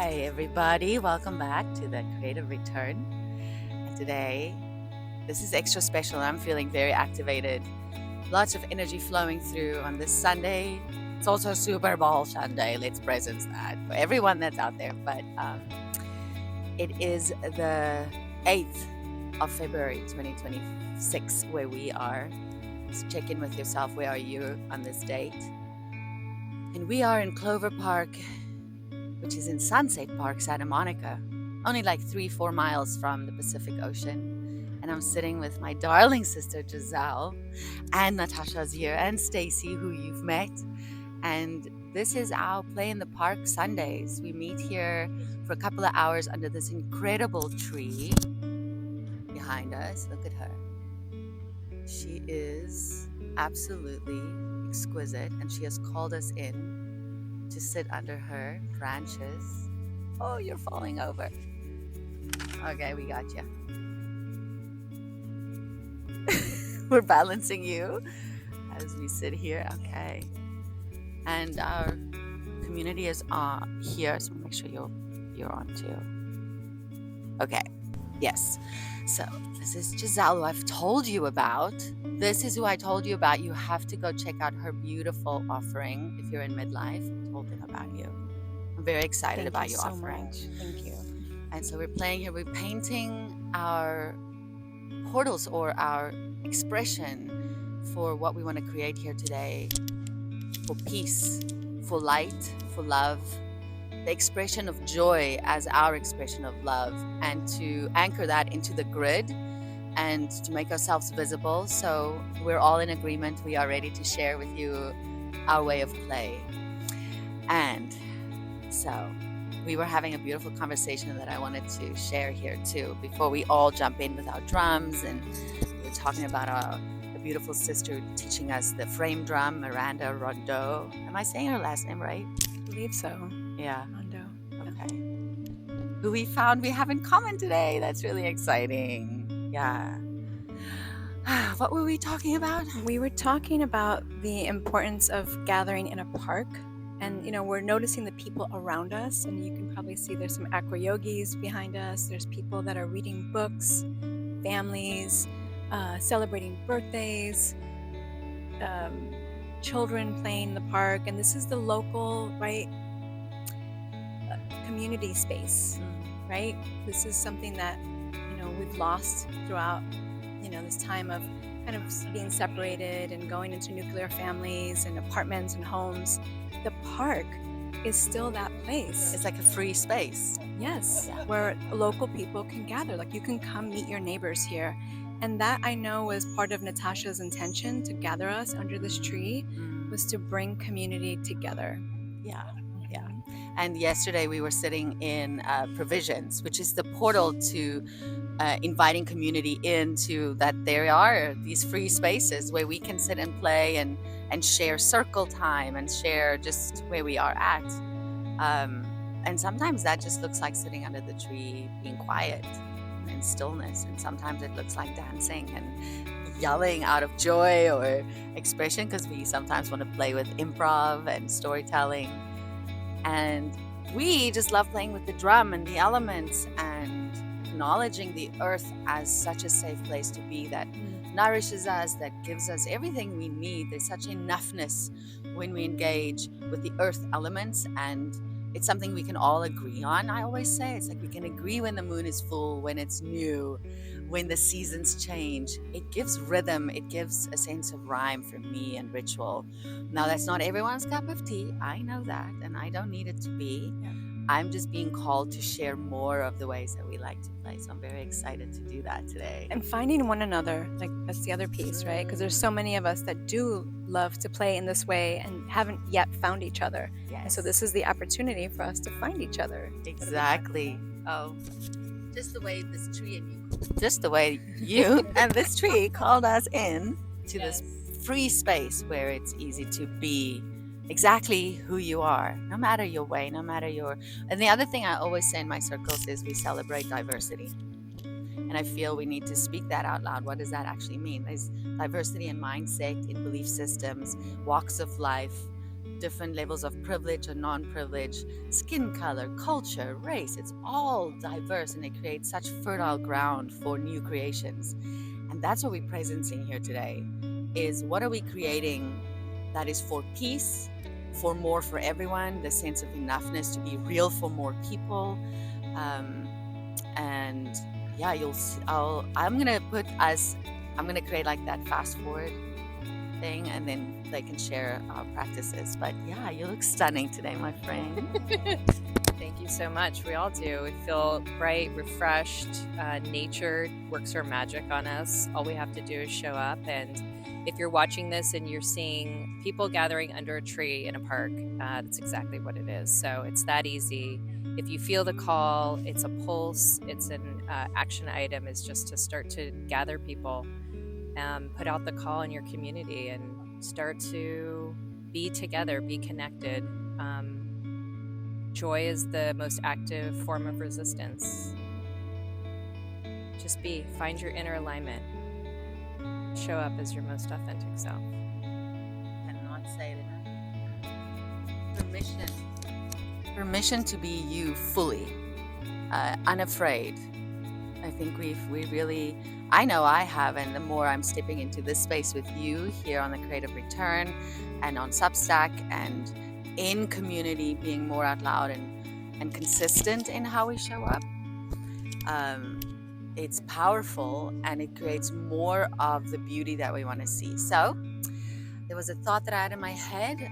Hi, everybody. Welcome back to the Creative Return. And today, this is extra special. I'm feeling very activated. Lots of energy flowing through on this Sunday. It's also Super Bowl Sunday. Let's presence that for everyone that's out there. But it is the 8th of February 2026 where we are. So check in with yourself. Where are you on this date? And we are in Clover Park, which is in Sunset Park, Santa Monica, only like 3-4 miles from the Pacific Ocean. And I'm sitting with my darling sister Giselle, and Natasha's here, and Stacy, who you've met. And this is our Play in the Park Sundays. We meet here for a couple of hours under this incredible tree behind us. Look at her. She is absolutely exquisite, and she has called us in to sit under her branches. Oh, you're falling over. Okay, we got you. We're balancing you as we sit here. Okay. And our community is here, so make sure you're on too. Okay. Yes. So this is Giselle, who I've told you about. This is who I told you about. You have to go check out her beautiful offering if you're in midlife. I told them about you. I'm very excited about your offering. Much. Thank you. And so we're playing here. We're painting our portals or our expression for what we want to create here today. For peace, for light, for love. The expression of joy as our expression of love, and to anchor that into the grid and to make ourselves visible. So we're all in agreement. We are ready to share with you our way of play. And so we were having a beautiful conversation that I wanted to share here too, before we all jump in with our drums. And we were talking about a beautiful sister teaching us the frame drum, Miranda Rondeau. Am I saying her last name right? I believe so. Yeah. Rondo. Okay. Who we found we have in common today. That's really exciting. Yeah. What were we talking about? We were talking about the importance of gathering in a park. And, we're noticing the people around us. And you can probably see there's some acro yogis behind us. There's people that are reading books, families, celebrating birthdays, children playing in the park. And this is the local, right, community space, right? This is something that, we've lost throughout, this time of kind of being separated and going into nuclear families and apartments and homes. The park is still that place. It's like a free space. Yes, where local people can gather. Like, you can come meet your neighbors here. And that, I know, was part of Natasha's intention to gather us under this tree, was to bring community together. Yeah. And yesterday we were sitting in Provisions, which is the portal to inviting community into that. There are these free spaces where we can sit and play and share circle time and share just where we are at. And sometimes that just looks like sitting under the tree, being quiet and in stillness. And sometimes it looks like dancing and yelling out of joy or expression, because we sometimes want to play with improv and storytelling. And we just love playing with the drum and the elements and acknowledging the earth as such a safe place to be, that nourishes us, that gives us everything we need. There's such enoughness when we engage with the earth elements, and it's something we can all agree on. I always say it's like we can agree when the moon is full, when it's new, when the seasons change. It gives rhythm, it gives a sense of rhyme for me and ritual. Now, that's not everyone's cup of tea. I know that, and I don't need it to be. I'm just being called to share more of the ways that we like to play. So I'm very excited to do that today. And finding one another, like, that's the other piece, right? Because there's so many of us that do love to play in this way and haven't yet found each other. Yes. And so this is the opportunity for us to find each other. Exactly. Oh, just the way this tree and this tree called us in to this free space where it's easy to be exactly who you are, no matter your way, no matter your... And the other thing I always say in my circles is we celebrate diversity. And I feel we need to speak that out loud. What does that actually mean? There's diversity in mindset, in belief systems, walks of life, different levels of privilege or non-privilege, skin color, culture, race. It's all diverse, and it creates such fertile ground for new creations. And that's what we're presencing here today, is what are we creating that is for peace, for more for everyone, the sense of enoughness to be real for more people. And yeah, I'm gonna create like that fast forward thing, and then they can share our practices. But yeah, you look stunning today, my friend. Thank you so much. We all do. We feel bright, refreshed. Nature works her magic on us. All we have to do is show up. And if you're watching this and you're seeing people gathering under a tree in a park, that's exactly what it is. So it's that easy. If you feel the call, it's a pulse, it's an action item, is just to start to gather people, put out the call in your community and start to be together, be connected. Joy is the most active form of resistance. Just find your inner alignment. Show up as your most authentic self. Cannot say it enough. Permission to be you fully, unafraid. I think we really, I know I have, and the more I'm stepping into this space with you here on the Creative Return and on Substack and in community, being more out loud and consistent in how we show up, it's powerful, and it creates more of the beauty that we want to see. So there was a thought that I had in my head.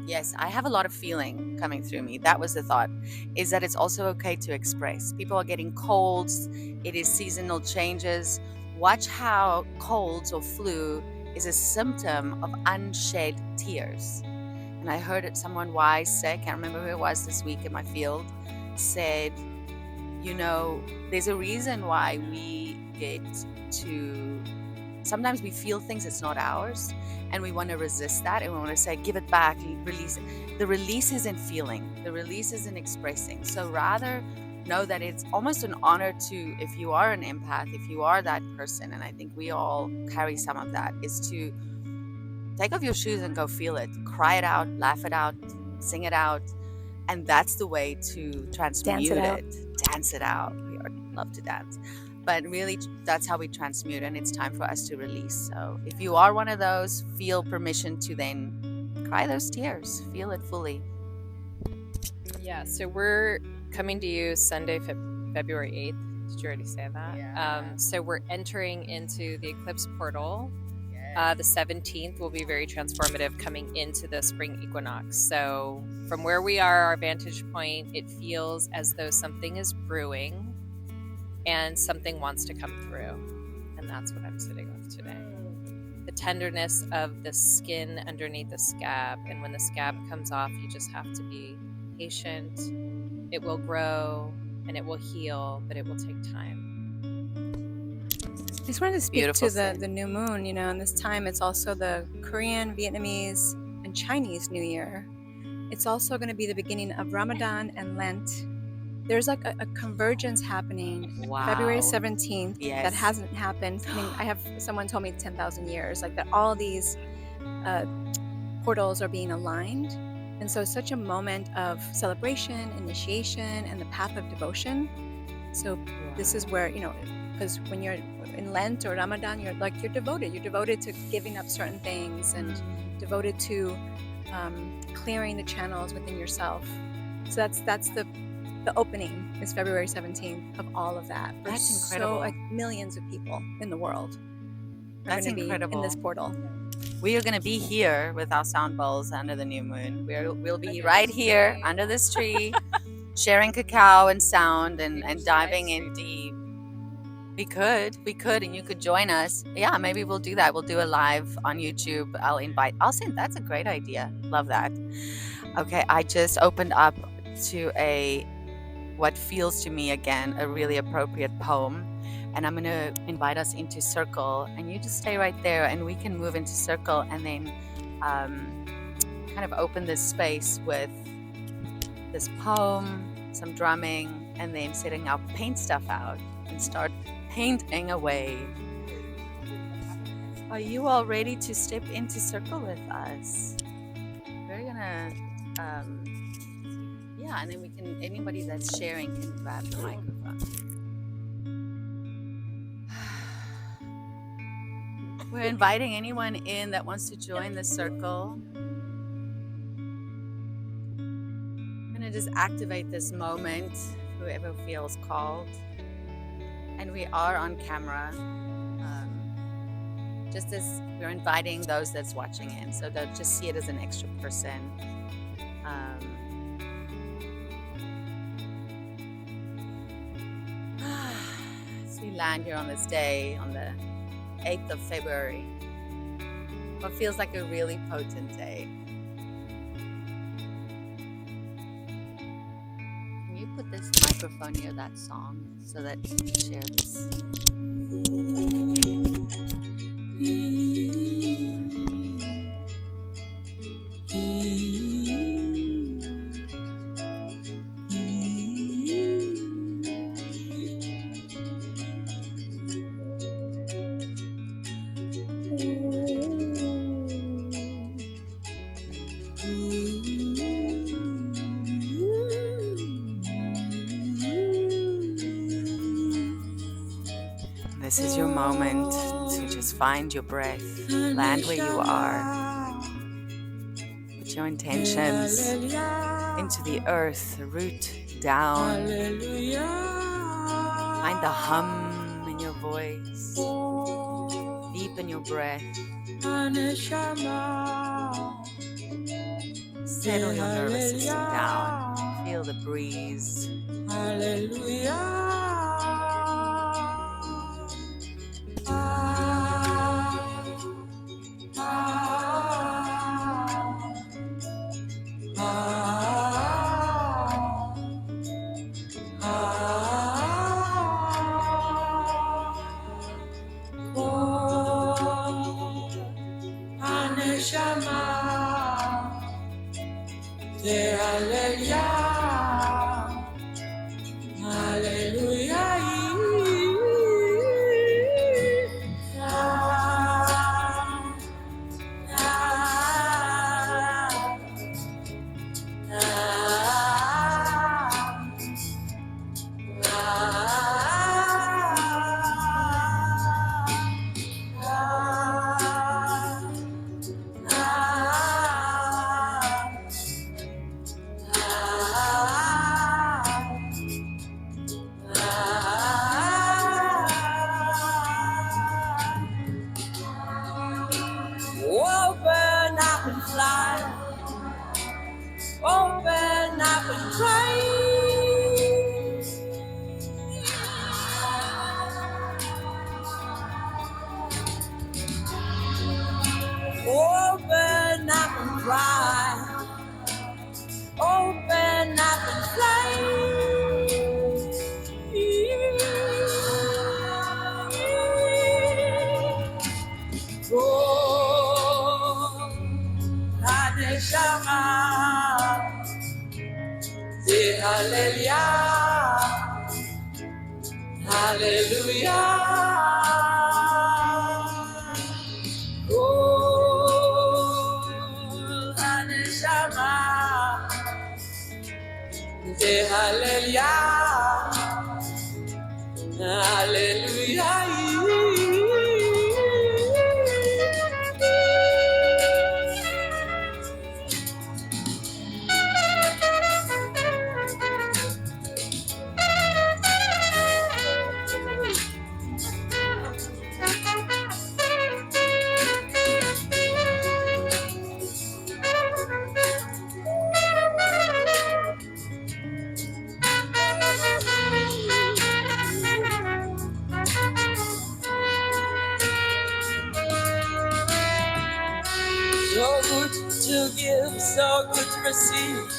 Yes, I have a lot of feeling coming through me. That was the thought, is that it's also okay to express. People are getting colds. It is seasonal changes. Watch how colds or flu is a symptom of unshed tears. And I heard it, someone wise say, I can't remember who it was this week in my field, said, there's a reason why we get to, sometimes we feel things it's not ours, and we want to resist that, and we want to say, give it back, release it. The release is in feeling, the release is in expressing. So rather know that it's almost an honor to, if you are an empath, if you are that person, and I think we all carry some of that, is to take off your shoes and go feel it, cry it out, laugh it out, sing it out. And that's the way to transmute dance it out. We love to dance. But really, that's how we transmute, and it's time for us to release. So if you are one of those, feel permission to then cry those tears. Feel it fully. Yeah, so we're coming to you Sunday, February 8th. Did you already say that? Yeah. So we're entering into the eclipse portal. The 17th will be very transformative, coming into the spring equinox. So from where we are, our vantage point, it feels as though something is brewing and something wants to come through. And that's what I'm sitting with today. The tenderness of the skin underneath the scab. And when the scab comes off, you just have to be patient. It will grow and it will heal, but it will take time. I just wanted to speak to the new moon, and this time it's also the Korean, Vietnamese, and Chinese New Year. It's also going to be the beginning of Ramadan and Lent. There's like a convergence happening. Wow. February 17th. Yes. That hasn't happened. I mean, someone told me 10,000 years, like that all these portals are being aligned. And so it's such a moment of celebration, initiation, and the path of devotion. So this is where, because when you're in Lent or Ramadan, you're devoted. You're devoted to giving up certain things and devoted to clearing the channels within yourself. So that's the opening is February 17th of all of that. That's incredible. So millions of people in the world are That's going to be incredible. in this portal. We are going to be here with our sound bowls under the new moon. We'll be right here under this tree, sharing cacao and sound and diving in deep. We could, and you could join us. Yeah, maybe we'll do that. We'll do a live on YouTube. I'll send, that's a great idea. Love that. Okay, I just opened up to what feels to me, again, a really appropriate poem. And I'm going to invite us into circle, and you just stay right there, and we can move into circle and then kind of open this space with this poem, some drumming, and then setting our paint stuff out and start painting away. Are you all ready to step into circle with us? we're gonna, yeah, and then we can, anybody that's sharing can grab the microphone. We're inviting anyone in that wants to join the circle. I'm gonna just activate this moment, whoever feels called. And we are on camera, just as we're inviting those that's watching in, so don't just see it as an extra person. As we land here on this day, on the 8th of February, what feels like a really potent day. Can you put this microphone near that song so that you can share this? This is your moment to just find your breath, land where you are, put your intentions into the earth, root down, find the hum in your voice, deepen your breath, settle your nervous system down, feel the breeze. Open up and fly. Open up and fly. Open up and fly. Open up and fly. Oh, Hadeshama, say hallelujah, hallelujah. Oh, Hadeshama, say hallelujah, hallelujah. So good to give, so good to receive,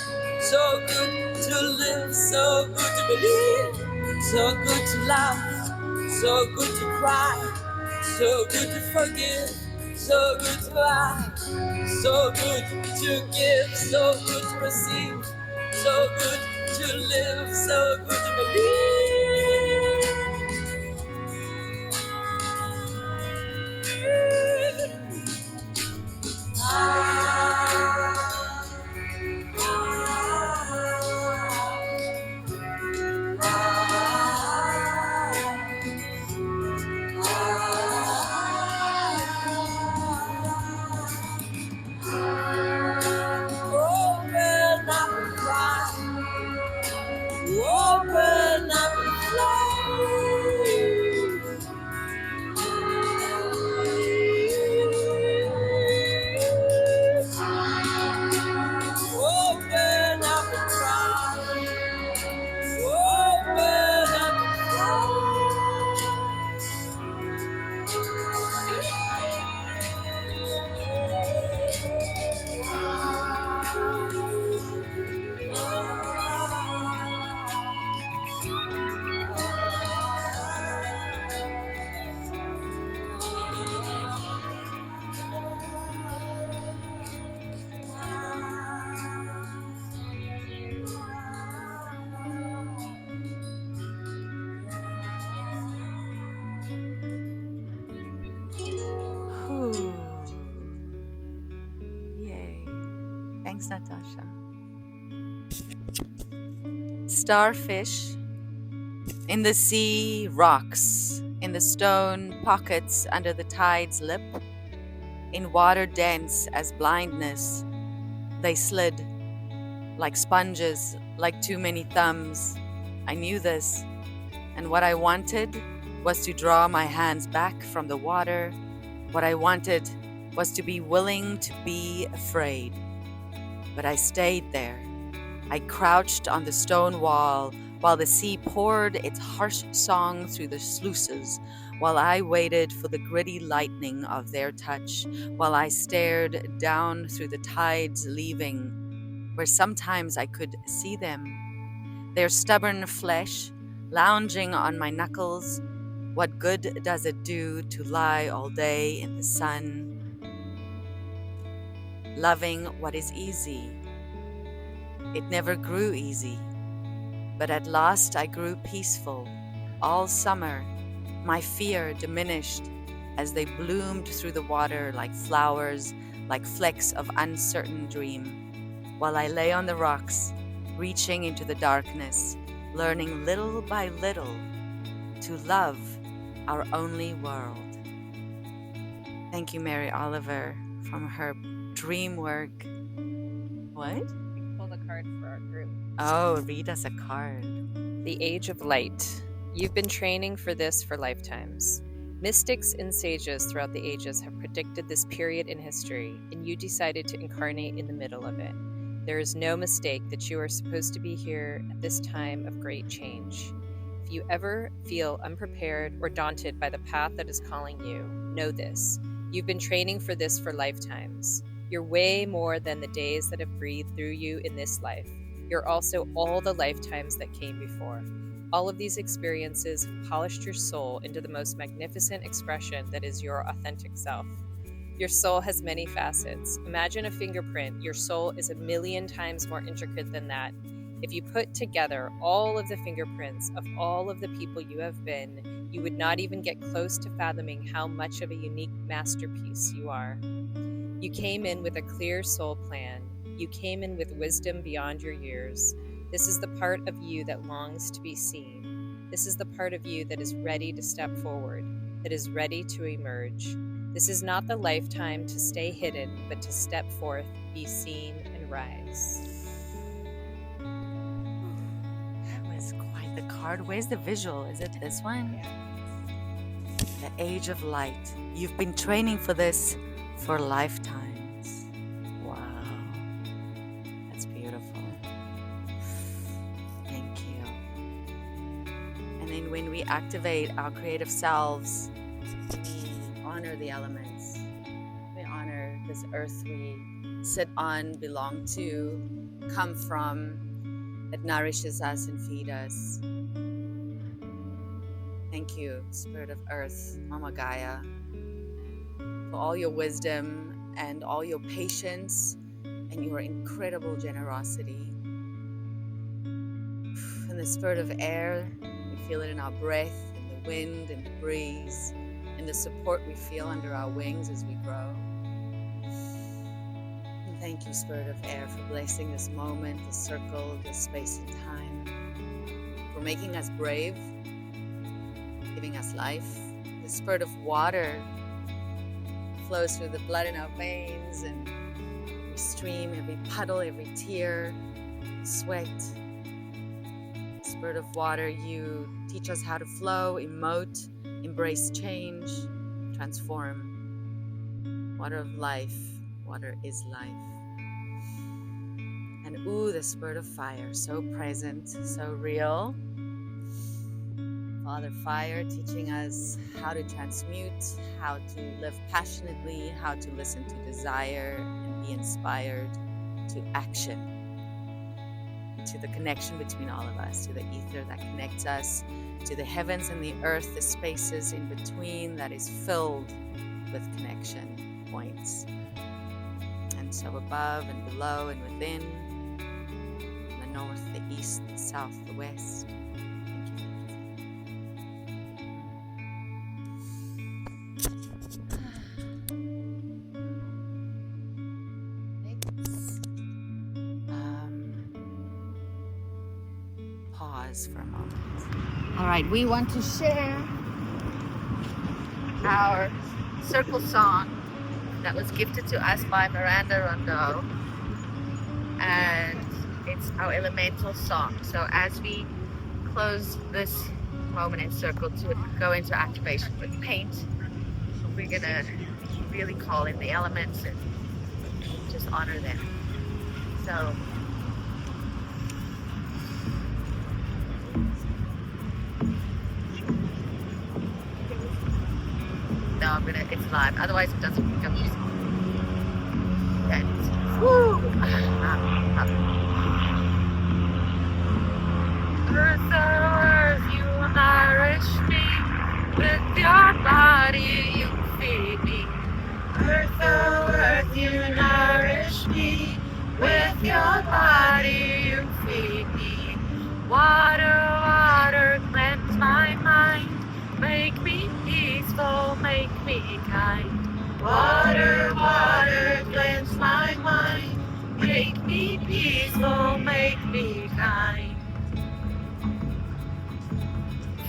so good to live, so good to believe, so good to laugh, so good to cry, so good to forgive, so good to lie, so good to give, so good to receive, so good to live, so good to believe. Open up and fly. Open up and fly. Open up and Whew. Yay. Thanks, Natasha. Starfish in the sea, rocks in the stone pockets under the tide's lip, in water dense as blindness, they slid like sponges, like too many thumbs. I knew this, and what I wanted was to draw my hands back from the water. What I wanted was to be willing to be afraid. But I stayed there. I crouched on the stone wall while the sea poured its harsh song through the sluices, while I waited for the gritty lightning of their touch, while I stared down through the tides leaving, where sometimes I could see them, their stubborn flesh lounging on my knuckles. What good does it do to lie all day in the sun, loving what is easy? It never grew easy, but at last I grew peaceful. All summer, my fear diminished as they bloomed through the water like flowers, like flecks of uncertain dream, while I lay on the rocks, reaching into the darkness, learning little by little to love our only world. Thank you, Mary Oliver, from her dream work. What? Pull the card for our group. Oh, read us a card. The Age of Light. You've been training for this for lifetimes. Mystics and sages throughout the ages have predicted this period in history, and you decided to incarnate in the middle of it. There is no mistake that you are supposed to be here at this time of great change. If you ever feel unprepared or daunted by the path that is calling you, know this. You've been training for this for lifetimes. You're way more than the days that have breathed through you in this life. You're also all the lifetimes that came before. All of these experiences have polished your soul into the most magnificent expression that is your authentic self. Your soul has many facets. Imagine a fingerprint. Your soul is 1,000,000 times more intricate than that. If you put together all of the fingerprints of all of the people you have been, you would not even get close to fathoming how much of a unique masterpiece you are. You came in with a clear soul plan. You came in with wisdom beyond your years. This is the part of you that longs to be seen. This is the part of you that is ready to step forward, that is ready to emerge. This is not the lifetime to stay hidden, but to step forth, be seen, and rise. That was quite the card. Where's the visual? Is it this one? The Age of Light. You've been training for this for lifetimes. Wow. That's beautiful. Thank you. And then when we activate our creative selves, we honor the elements. We honor this earth we sit on, belong to, come from, that nourishes us and feed us. Thank you, Spirit of Earth, Mama Gaia, for all your wisdom and all your patience and your incredible generosity. And the Spirit of Air, we feel it in our breath, in the wind, in the breeze, in the support we feel under our wings as we grow. And thank you, Spirit of Air, for blessing this moment, this circle, this space and time, for making us brave, giving us life. The Spirit of Water flows through the blood in our veins, and every stream, every puddle, every tear, sweat, Spirit of water, you teach us how to flow, emote, embrace change, transform. Water of life, water is life. And ooh, the Spirit of fire, so present, so real. Father Fire teaching us how to transmute, how to live passionately, how to listen to desire and be inspired to action, to the connection between all of us, to the ether that connects us, to the heavens and the earth, the spaces in between that is filled with connection points. And so above and below and within, the north, the east, the south, the west. Pause for a moment. All right, we want to share our circle song that was gifted to us by Miranda Rondeau, and it's our elemental song. So as we close this moment in circle to go into activation with paint, we're gonna really call in the elements and just honor them. So no, it's live, otherwise it doesn't become music. Woo! Earth, earth, you nourish me. With your body, you feed me. Earth, earth, you nourish me. With your body, you feed me. Water, water, cleanse my mind. Make me peaceful, make me kind. Water, water, cleanse my mind. Make me peaceful, make me kind.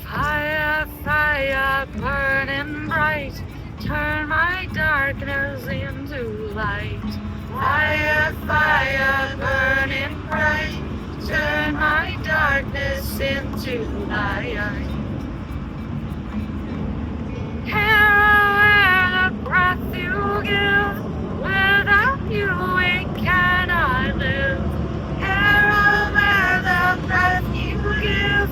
Fire, fire, burning bright. Turn my darkness into light. Fire, fire, burning bright. Turn my darkness into light. Here, the breath you give, without you, it cannot live. Here, the breath you give,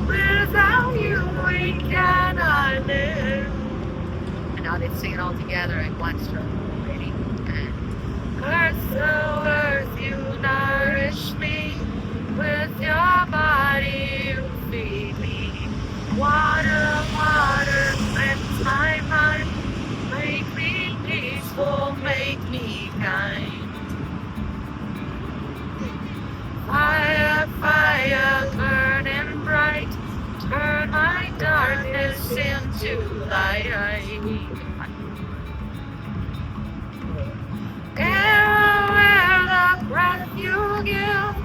without you, it cannot live. And now let's sing it all together in one stroke. Ready? And earth, oh earth, you nourish me. With your body, you feed me. Water, water, cleanse my mind. Make me peaceful, make me kind. Fire, fire, burning bright. Turn my darkness into light. Air, the breath you give.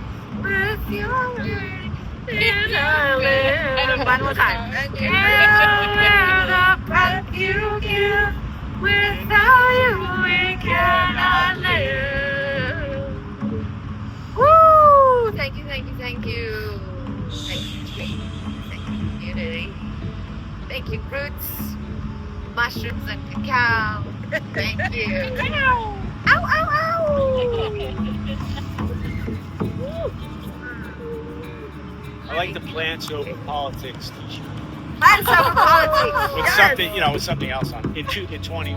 With your word, in a live. One more time. Air, the breath you give. Without you, we cannot live. Woo! Thank you, thank you, thank you. Thank you, thank you, community. Thank you, roots, mushrooms, and cacao. Thank you. Ow, ow, ow! I like the plants over politics t-shirt. Plants over politics. With something, with something else on. In 20.